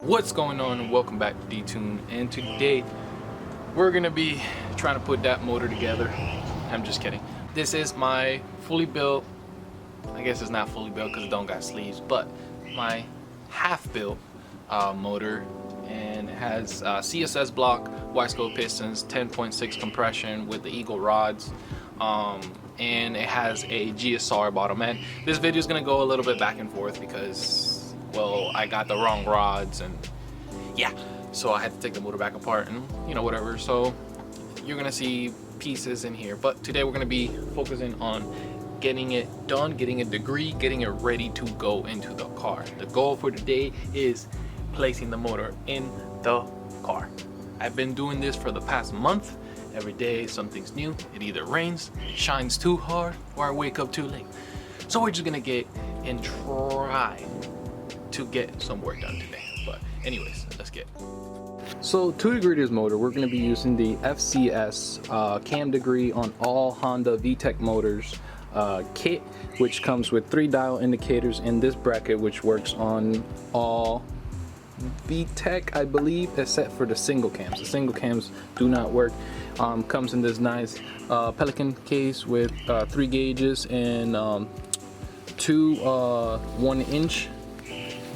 What's going on, and welcome back to D-Tune, and today we're gonna be trying to put that motor together. I'm just kidding. This is my fully built, I guess it's not fully built because it don't got sleeves, but my half built motor, and it has CSS block, wide scope pistons, 10.6 compression with the Eagle rods, and it has a GSR bottom end. This video is gonna go a little bit back and forth because, well, I got the wrong rods, and yeah, so I had to take the motor back apart and whatever. So you're gonna see pieces in here, but today we're gonna be focusing on getting it done, getting a degree, getting it ready to go into the car. The goal for today is placing the motor in the car. I've been doing this for the past month. Every day something's new. It either rains, shines too hard, or I wake up too late. So we're just gonna get and try to get some work done today. But anyways, let's get. So to degree this motor, we're going to be using the FCS cam degree on all Honda VTEC motors kit, which comes with 3 dial indicators in this bracket, which works on all VTEC, I believe, except for the single cams. The single cams do not work. Comes in this nice Pelican case with 3 gauges and 2 1-inch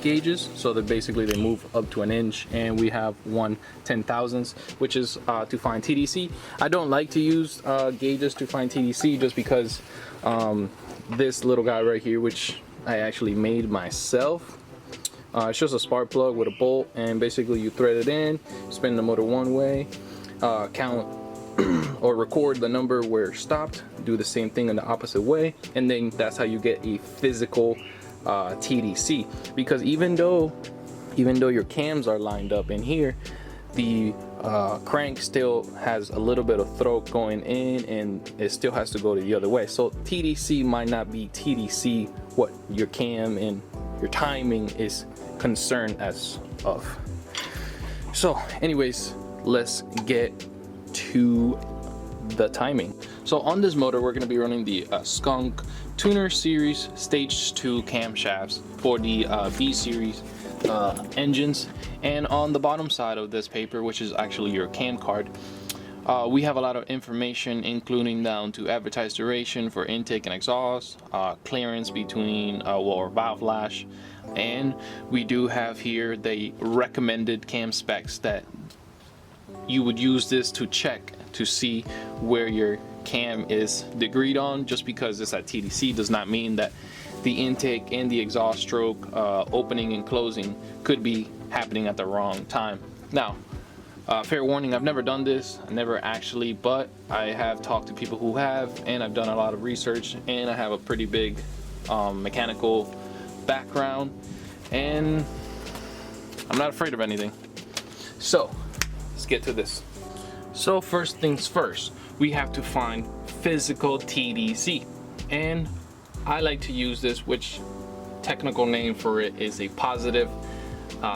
gauges, so that basically they move up to 1 inch, and we have 1 10,000ths, which is to find TDC. I don't like to use gauges to find TDC just because this little guy right here, which I actually made myself, it's just a spark plug with a bolt, and basically you thread it in, spin the motor one way, count or record the number where it stopped, do the same thing in the opposite way, and then that's how you get a physical TDC. Because even though your cams are lined up in here, the crank still has a little bit of throat going in, and it still has to go the other way. So TDC might not be TDC what your cam and your timing is concerned as of. So anyways, let's get to the timing. So on this motor, we're going to be running the Skunk Tuner Series Stage 2 camshafts for the B Series engines. And on the bottom side of this paper, which is actually your cam card, we have a lot of information, including down to advertised duration for intake and exhaust, clearance between or valve lash, and we do have here the recommended cam specs that you would use this to check to see where your cam is degreed on. Just because it's at TDC does not mean that the intake and the exhaust stroke opening and closing could be happening at the wrong time. Now, fair warning, I've never done this, I never actually, but I have talked to people who have, and I've done a lot of research, and I have a pretty big mechanical background, and I'm not afraid of anything. So let's get to this. So first things first, we have to find physical TDC, and I like to use this, which technical name for it is a positive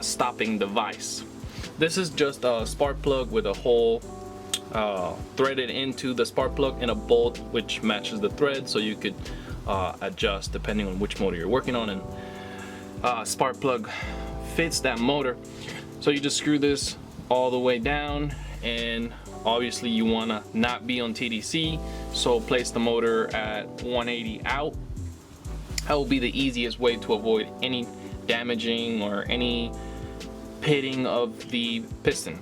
stopping device. This is just a spark plug with a hole threaded into the spark plug and a bolt which matches the thread, so you could adjust depending on which motor you're working on, and spark plug fits that motor. So you just screw this all the way down, and obviously you want to not be on TDC, so place the motor at 180 out. That will be the easiest way to avoid any damaging or any pitting of the piston.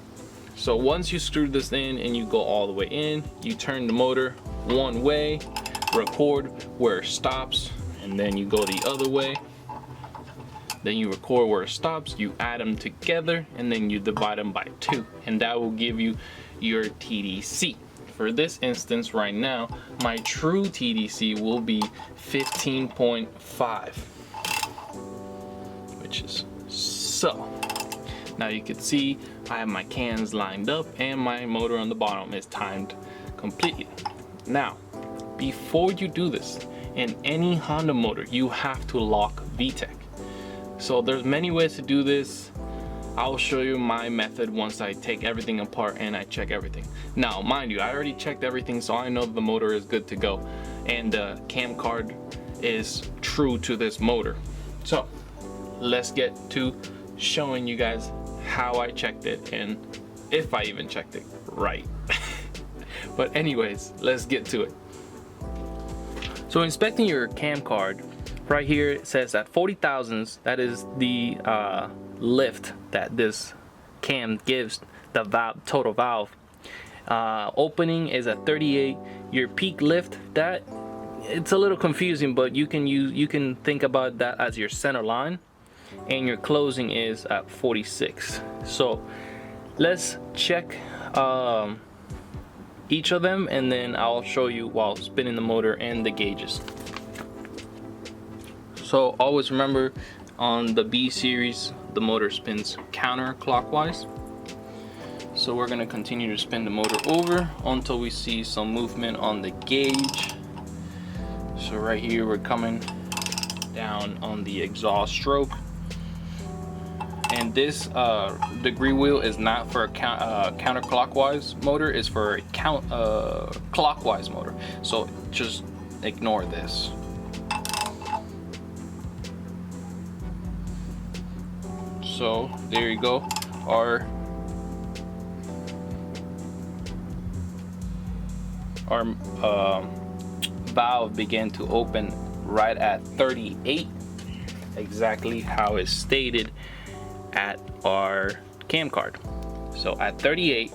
So once you screw this in and you go all the way in, you turn the motor one way, record where it stops, and then you go the other way. Then you record where it stops, you add them together, and then you divide them by 2, and that will give you your TDC. For this instance right now, my true TDC will be 15.5, which is so. Now you can see I have my cans lined up, and my motor on the bottom is timed completely. Now, before you do this, in any Honda motor, you have to lock VTEC. So there's many ways to do this. I'll show you my method once I take everything apart and I check everything. Now, mind you, I already checked everything, so I know the motor is good to go, and the cam card is true to this motor. So let's get to showing you guys how I checked it and if I even checked it right. But anyways, let's get to it. So inspecting your cam card, right here it says that 40 thousandths, that is the lift that this cam gives the valve, total valve. Opening is at 38. Your peak lift, that it's a little confusing, but you can think about that as your center line, and your closing is at 46. So let's check each of them, and then I'll show you while spinning the motor and the gauges. So always remember, on the B series the motor spins counterclockwise. So we're gonna continue to spin the motor over until we see some movement on the gauge. So right here we're coming down on the exhaust stroke. And this degree wheel is not for a counterclockwise motor, it's for a clockwise motor. So just ignore this. So there you go. Our valve began to open right at 38, exactly how it's stated at our cam card. So at 38.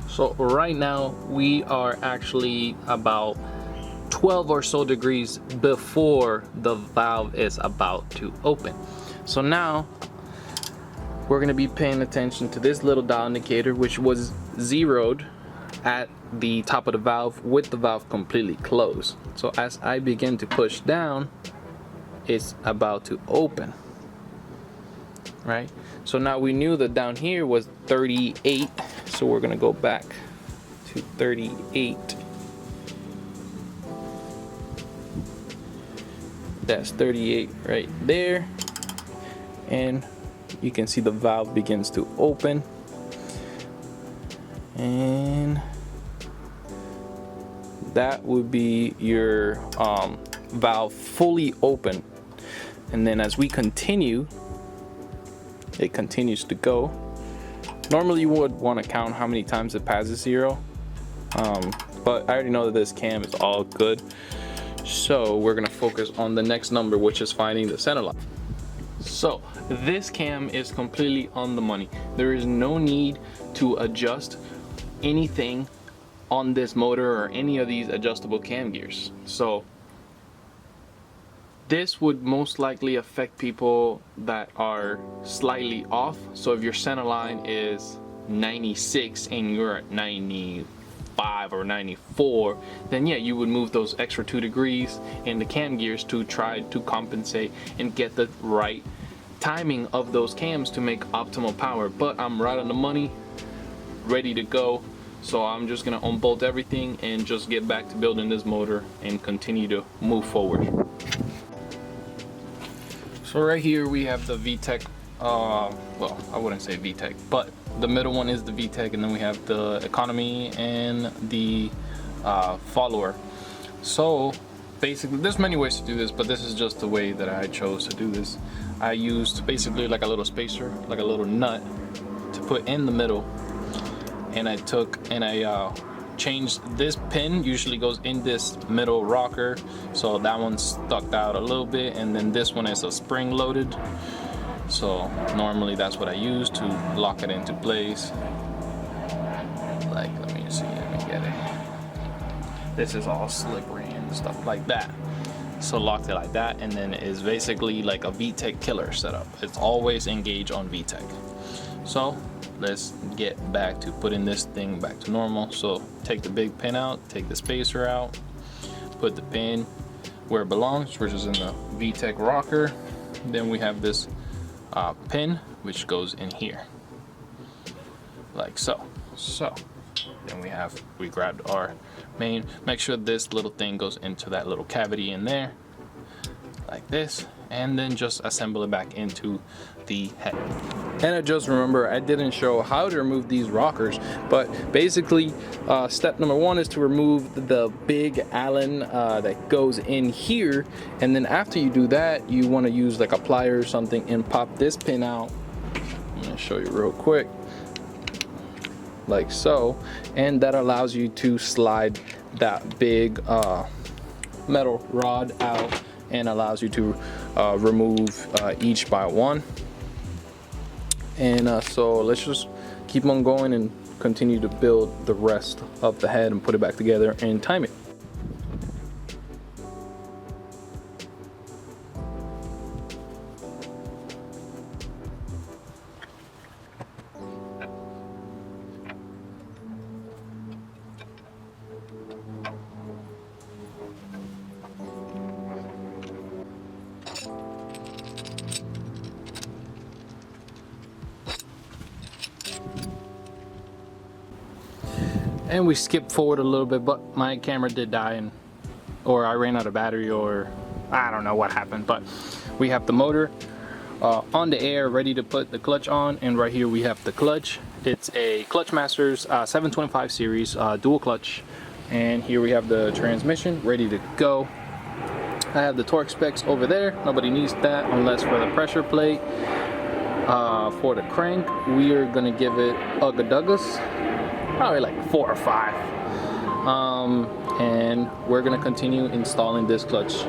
So right now we are actually about 12 or so degrees before the valve is about to open. So now we're going to be paying attention to this little dial indicator, which was zeroed at the top of the valve with the valve completely closed. So as I begin to push down, it's about to open, right? So now we knew that down here was 38, so we're gonna go back to 38. That's 38 right there, and you can see the valve begins to open, and that would be your valve fully open. And then as we continue, it continues to go. Normally you would want to count how many times it passes zero, but I already know that this cam is all good, so we're gonna focus on the next number, which is finding the center line. So this cam is completely on the money. There is no need to adjust anything on this motor or any of these adjustable cam gears. So this would most likely affect people that are slightly off. So if your center line is 96 and you're at 95 or 94, then yeah, you would move those extra 2 degrees in the cam gears to try to compensate and get the right timing of those cams to make optimal power. But I'm right on the money, ready to go. So I'm just gonna unbolt everything and just get back to building this motor and continue to move forward. So right here we have the VTEC, well, I wouldn't say VTEC, but the middle one is the VTEC, and then we have the economy and the follower. So basically, there's many ways to do this, but this is just the way that I chose to do this. I used basically like a little spacer, like a little nut to put in the middle, and I took and I changed this pin. Usually goes in this middle rocker, so that one stuck out a little bit, and then this one is a spring loaded, so normally that's what I use to lock it into place. Like, let me see, let me get it. This is all slippery and stuff like that, so locked it like that, and then it's basically like a VTEC killer setup. It's always engaged on VTEC. So let's get back to putting this thing back to normal. So take the big pin out, take the spacer out, put the pin where it belongs, which is in the VTEC rocker. Then we have this pin which goes in here like so. So then we grabbed our main. Make sure this little thing goes into that little cavity in there like this, and then just assemble it back into the head. And I just remember I didn't show how to remove these rockers, but basically step number one is to remove the big Allen that goes in here, and then after you do that, you want to use like a plier or something and pop this pin out. I'm gonna show you real quick, like so, and that allows you to slide that big metal rod out and allows you to remove each by one. And so let's just keep on going and continue to build the rest of the head and put it back together and time it. And we skipped forward a little bit, but my camera did die, or I ran out of battery, or I don't know what happened. But we have the motor on the air, ready to put the clutch on, and right here we have the clutch. It's a Clutch Masters 725 series dual clutch, and here we have the transmission ready to go. I have the torque specs over there. Nobody needs that unless for the pressure plate. For the crank, we are gonna give it Ugga Duggas. Probably like 4 or 5, and we're gonna continue installing this clutch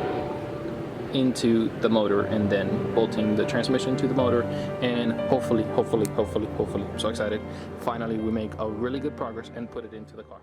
into the motor and then bolting the transmission to the motor, and hopefully I'm so excited, finally we make a really good progress and put it into the car.